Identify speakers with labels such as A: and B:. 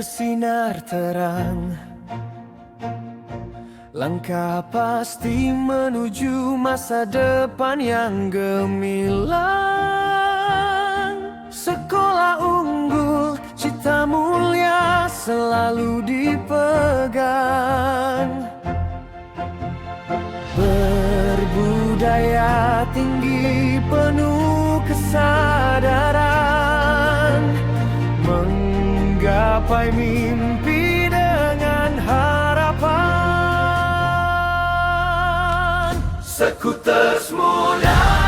A: bersinar terang, langkah pasti menuju masa depan yang gemilang. Sekolah unggul, cita mulia selalu dipegang. Berbudaya tinggi penuh kesadaran, menggapai mimpi dengan harapan. Sekuters Muda.